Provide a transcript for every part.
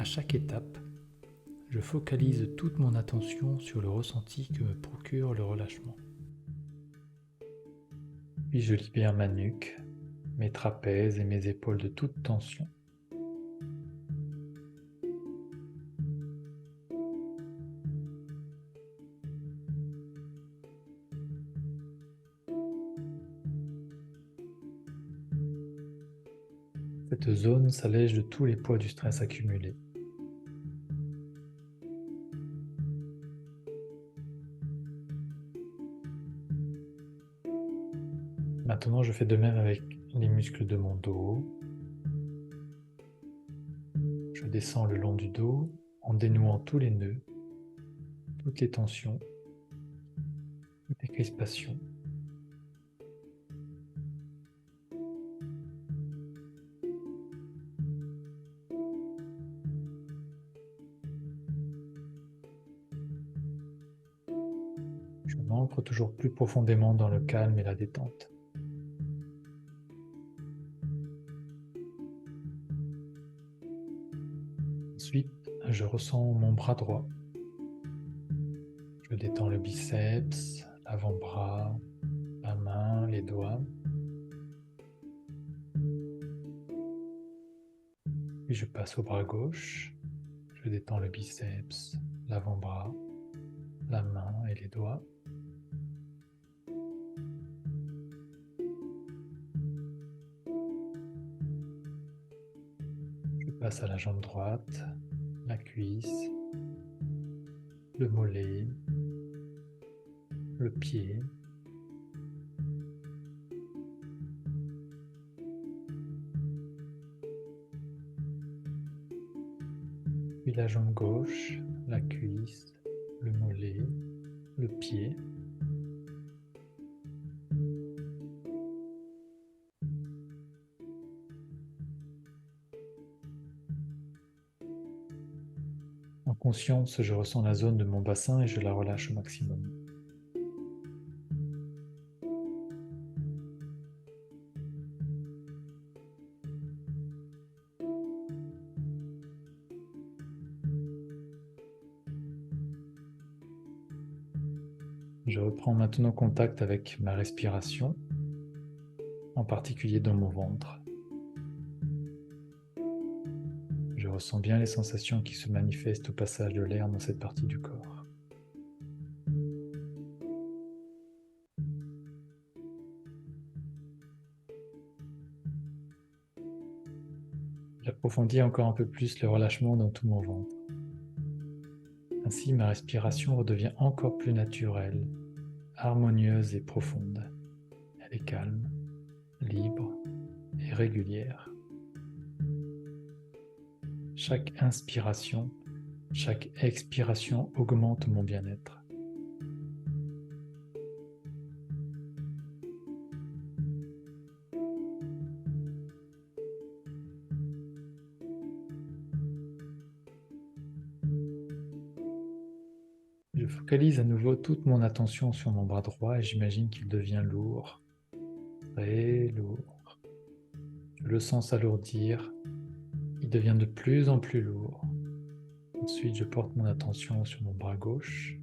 À chaque étape, je focalise toute mon attention sur le ressenti que me procure le relâchement. Puis je libère ma nuque, mes trapèzes et mes épaules de toute tension. Cette zone s'allège de tous les poids du stress accumulé. Maintenant, je fais de même avec les muscles de mon dos. Je descends le long du dos en dénouant tous les nœuds, toutes les tensions, toutes les crispations. Je m'ancre toujours plus profondément dans le calme et la détente. Ensuite, je ressens mon bras droit. Je détends le biceps, l'avant-bras, la main, les doigts. Puis je passe au bras gauche. Je détends le biceps, l'avant-bras, la main et les doigts. Je passe à la jambe droite, la cuisse, le mollet, le pied. Puis la jambe gauche, la cuisse, le mollet, le pied. En conscience, je ressens la zone de mon bassin et je la relâche au maximum. Je reprends maintenant contact avec ma respiration, en particulier dans mon ventre. Je ressens bien les sensations qui se manifestent au passage de l'air dans cette partie du corps. J'approfondis encore un peu plus le relâchement dans tout mon ventre. Ainsi, ma respiration redevient encore plus naturelle, harmonieuse et profonde. Elle est calme, libre et régulière. Chaque inspiration, chaque expiration augmente mon bien-être. Je focalise à nouveau toute mon attention sur mon bras droit et j'imagine qu'il devient lourd, très lourd. Je le sens s'alourdir, il devient de plus en plus lourd. Ensuite, je porte mon attention sur mon bras gauche.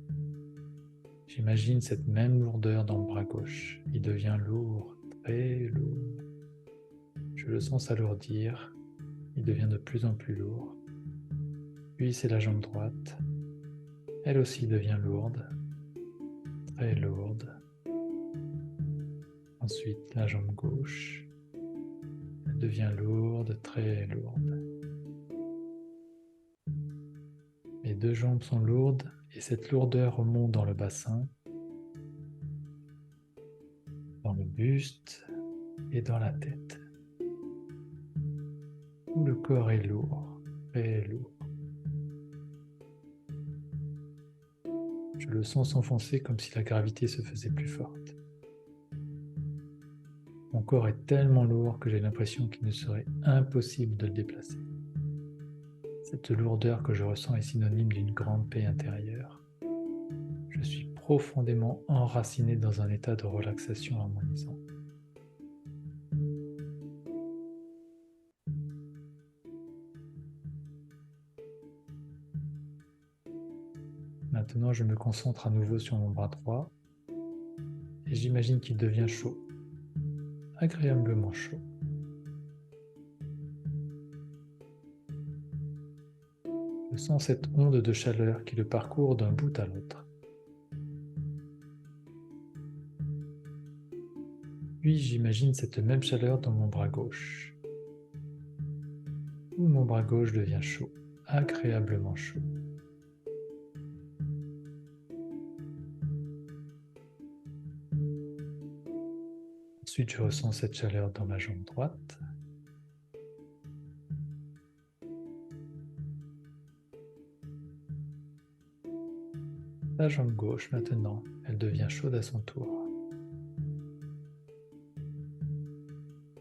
J'imagine cette même lourdeur dans le bras gauche. Il devient lourd, très lourd. Je le sens s'alourdir, il devient de plus en plus lourd. Puis c'est la jambe droite. Elle aussi devient lourde, très lourde. Ensuite, la jambe gauche. Elle devient lourde, très lourde. Mes deux jambes sont lourdes et cette lourdeur remonte dans le bassin, dans le buste et dans la tête. Tout le corps est lourd, très lourd. Je le sens s'enfoncer comme si la gravité se faisait plus forte. Mon corps est tellement lourd que j'ai l'impression qu'il ne serait impossible de le déplacer. Cette lourdeur que je ressens est synonyme d'une grande paix intérieure. Je suis profondément enraciné dans un état de relaxation harmonisant. Maintenant, je me concentre à nouveau sur mon bras droit et j'imagine qu'il devient chaud, agréablement chaud. Je sens cette onde de chaleur qui le parcourt d'un bout à l'autre. Puis j'imagine cette même chaleur dans mon bras gauche. Tout mon bras gauche devient chaud, agréablement chaud. Ensuite, je ressens cette chaleur dans ma jambe droite. La jambe gauche maintenant, elle devient chaude à son tour.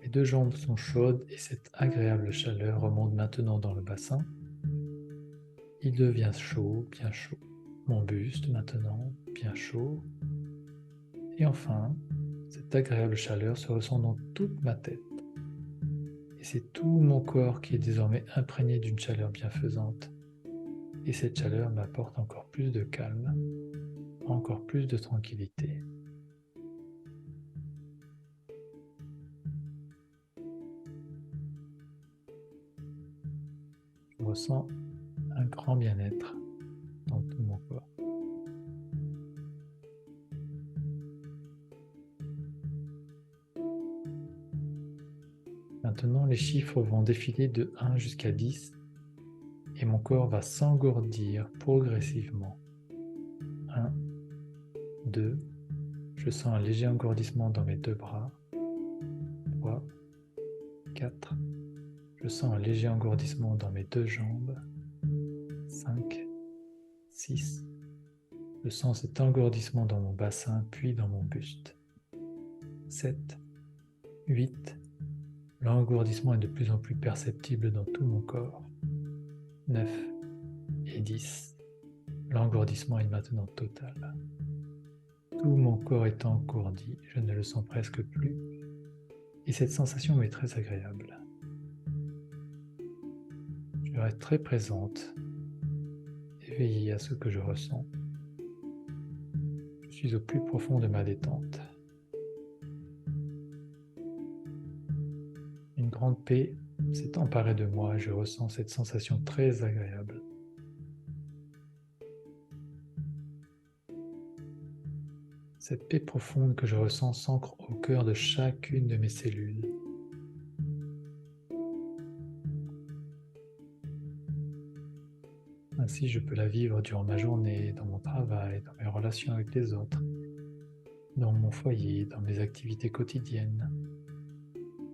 Les deux jambes sont chaudes et cette agréable chaleur remonte maintenant dans le bassin. Il devient chaud, bien chaud. Mon buste maintenant, bien chaud. Et enfin, cette agréable chaleur se ressent dans toute ma tête. Et c'est tout mon corps qui est désormais imprégné d'une chaleur bienfaisante. Et cette chaleur m'apporte encore plus de calme, encore plus de tranquillité. Je ressens un grand bien-être dans tout mon corps. Maintenant, les chiffres vont défiler de 1 jusqu'à 10 et mon corps va s'engourdir progressivement. 1, 2, je sens un léger engourdissement dans mes deux bras. 3, 4, je sens un léger engourdissement dans mes deux jambes. 5, 6, je sens cet engourdissement dans mon bassin puis dans mon buste. 7, 8, l'engourdissement est de plus en plus perceptible dans tout mon corps. 9 et 10, l'engourdissement est maintenant total. Tout mon corps est engourdi, je ne le sens presque plus, et cette sensation m'est très agréable. Je reste très présente, éveillée à ce que je ressens. Je suis au plus profond de ma détente. Une grande paix s'est emparée de moi et je ressens cette sensation très agréable. Cette paix profonde que je ressens s'ancre au cœur de chacune de mes cellules. Ainsi, je peux la vivre durant ma journée, dans mon travail, dans mes relations avec les autres, dans mon foyer, dans mes activités quotidiennes.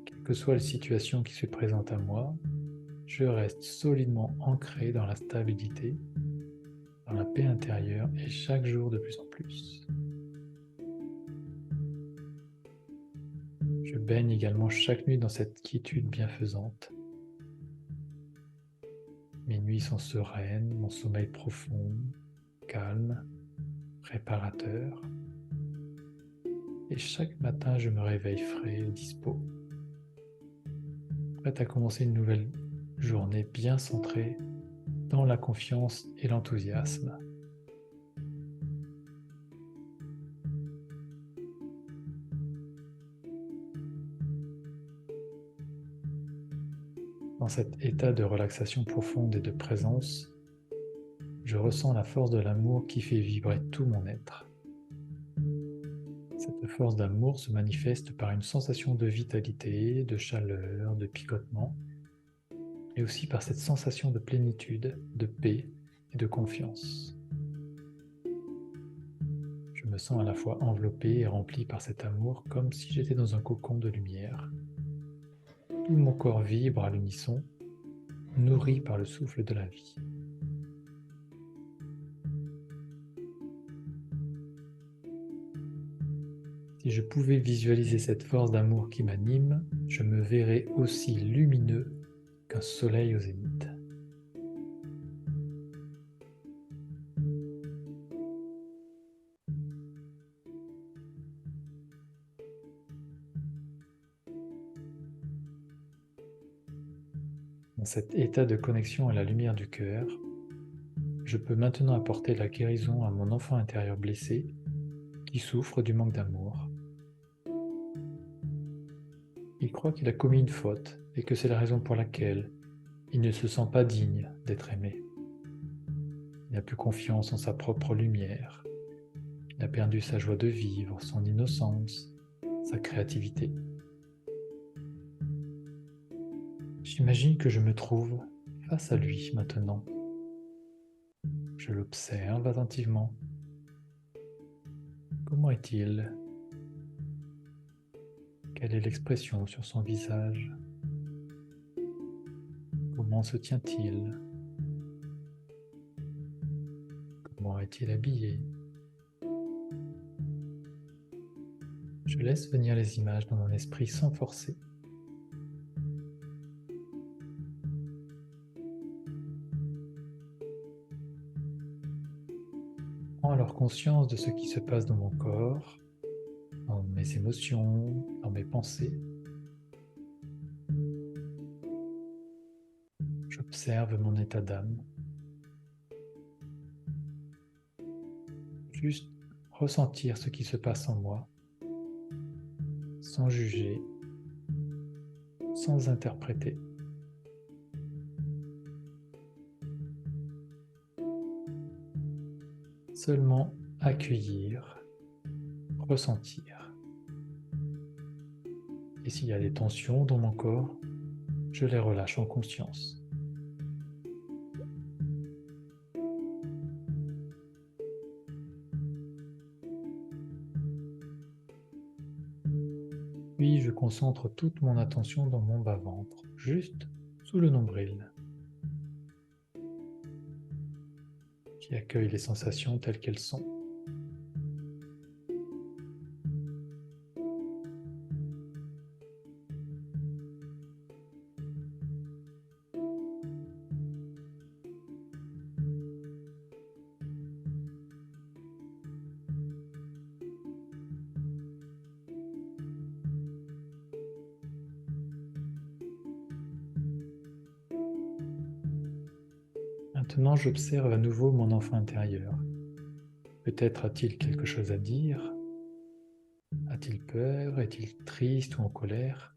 Quelle que soit la situation qui se présente à moi, je reste solidement ancré dans la stabilité, dans la paix intérieure et chaque jour de plus en plus. Je baigne également chaque nuit dans cette quiétude bienfaisante. Mes nuits sont sereines, mon sommeil profond, calme, réparateur. Et chaque matin, je me réveille frais et dispo, prêt à commencer une nouvelle journée bien centrée dans la confiance et l'enthousiasme. Dans cet état de relaxation profonde et de présence, je ressens la force de l'amour qui fait vibrer tout mon être. Cette force d'amour se manifeste par une sensation de vitalité, de chaleur, de picotement, mais aussi par cette sensation de plénitude, de paix et de confiance. Je me sens à la fois enveloppé et rempli par cet amour comme si j'étais dans un cocon de lumière. Tout mon corps vibre à l'unisson, nourri par le souffle de la vie. Si je pouvais visualiser cette force d'amour qui m'anime, je me verrais aussi lumineux qu'un soleil au zénith. Dans cet état de connexion à la lumière du cœur, je peux maintenant apporter la guérison à mon enfant intérieur blessé qui souffre du manque d'amour. Il croit qu'il a commis une faute et que c'est la raison pour laquelle il ne se sent pas digne d'être aimé. Il n'a plus confiance en sa propre lumière. Il a perdu sa joie de vivre, son innocence, sa créativité. J'imagine que je me trouve face à lui maintenant. Je l'observe attentivement. Comment est-il? Quelle est l'expression sur son visage? Comment se tient-il? Comment est-il habillé? Je laisse venir les images dans mon esprit sans forcer. Je prends alors conscience de ce qui se passe dans mon corps, dans mes émotions, dans mes pensées. J'observe mon état d'âme. Juste ressentir ce qui se passe en moi, sans juger, sans interpréter. Seulement accueillir, ressentir. Et s'il y a des tensions dans mon corps, je les relâche en conscience. Puis je concentre toute mon attention dans mon bas-ventre, juste sous le nombril, qui accueille les sensations telles qu'elles sont. Maintenant, j'observe à nouveau mon enfant intérieur. Peut-être a-t-il quelque chose à dire? A-t-il peur? Est-il triste ou en colère?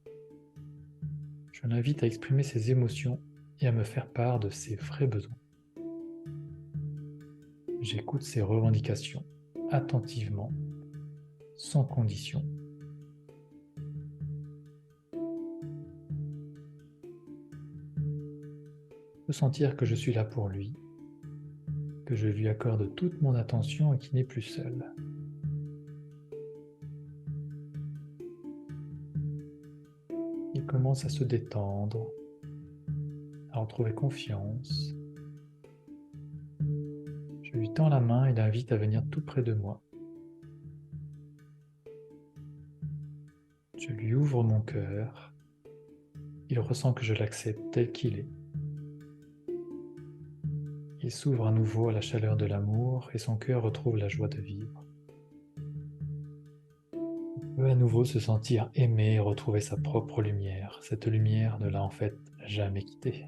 Je l'invite à exprimer ses émotions et à me faire part de ses vrais besoins. J'écoute ses revendications attentivement, sans condition. Je peux sentir que je suis là pour lui, que je lui accorde toute mon attention et qu'il n'est plus seul. Il commence à se détendre, à retrouver confiance. Je lui tends la main et l'invite à venir tout près de moi. Je lui ouvre mon cœur. Il ressent que je l'accepte tel qu'il est. Il s'ouvre à nouveau à la chaleur de l'amour et son cœur retrouve la joie de vivre. Il peut à nouveau se sentir aimé et retrouver sa propre lumière. Cette lumière ne l'a en fait jamais quitté.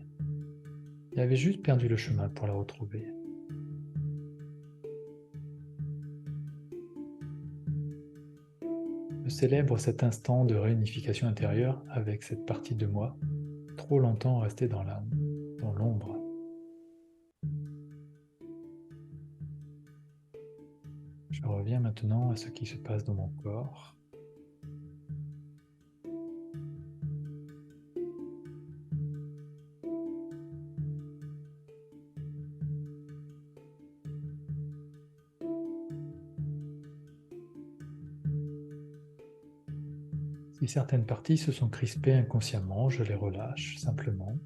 Il avait juste perdu le chemin pour la retrouver. Je célèbre cet instant de réunification intérieure avec cette partie de moi, trop longtemps restée dans l'âme, dans l'ombre. Je reviens maintenant à ce qui se passe dans mon corps. Si certaines parties se sont crispées inconsciemment, je les relâche simplement.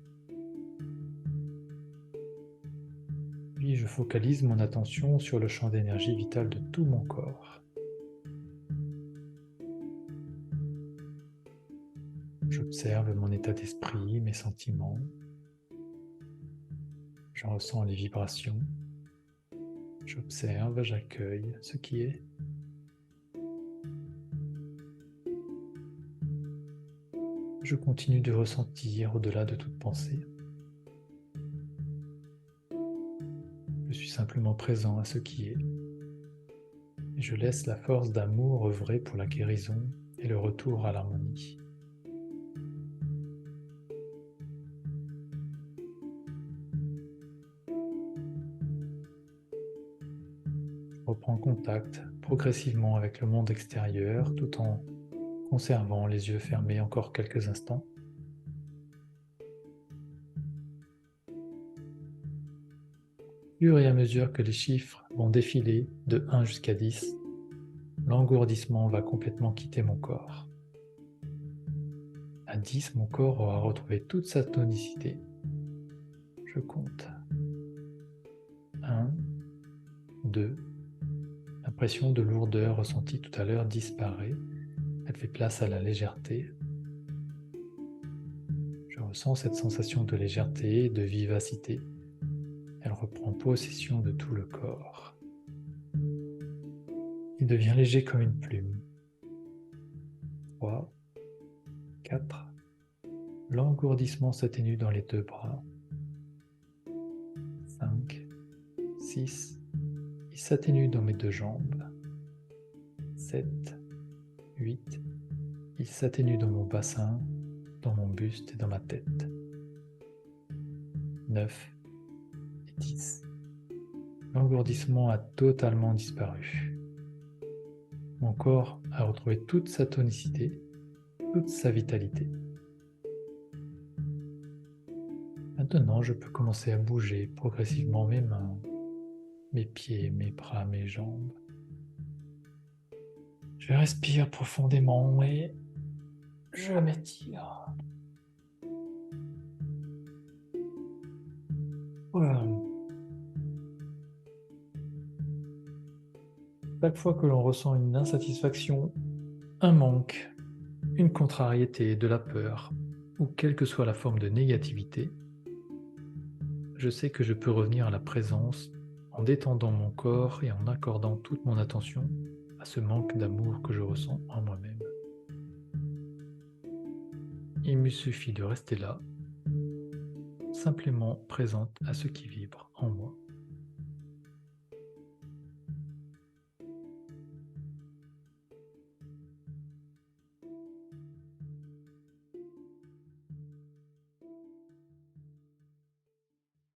Puis je focalise mon attention sur le champ d'énergie vitale de tout mon corps. J'observe mon état d'esprit, mes sentiments. J'en ressens les vibrations. J'observe, j'accueille ce qui est. Je continue de ressentir au-delà de toute pensée. Je suis simplement présent à ce qui est. Et je laisse la force d'amour œuvrer pour la guérison et le retour à l'harmonie. Je reprends contact progressivement avec le monde extérieur tout en conservant les yeux fermés encore quelques instants. Au fur et à mesure que les chiffres vont défiler de 1 jusqu'à 10, l'engourdissement va complètement quitter mon corps. À 10, mon corps aura retrouvé toute sa tonicité. Je compte. 1, 2. L'impression de lourdeur ressentie tout à l'heure disparaît. Elle fait place à la légèreté. Je ressens cette sensation de légèreté et de vivacité. Elle reprend possession de tout le corps. Il devient léger comme une plume. 3, 4. L'engourdissement s'atténue dans les 2 bras. 5, 6. Il s'atténue dans mes 2 jambes. 7, 8. Il s'atténue dans mon bassin, dans mon buste et dans ma tête. 9 et 10. L'engourdissement a totalement disparu. Mon corps a retrouvé toute sa tonicité, toute sa vitalité. Maintenant, je peux commencer à bouger progressivement mes mains, mes pieds, mes bras, mes jambes. Je respire profondément et je m'étire. Voilà. Chaque fois que l'on ressent une insatisfaction, un manque, une contrariété, de la peur, ou quelle que soit la forme de négativité, je sais que je peux revenir à la présence en détendant mon corps et en accordant toute mon attention à ce manque d'amour que je ressens en moi-même. Il me suffit de rester là, simplement présente à ce qui vibre en moi.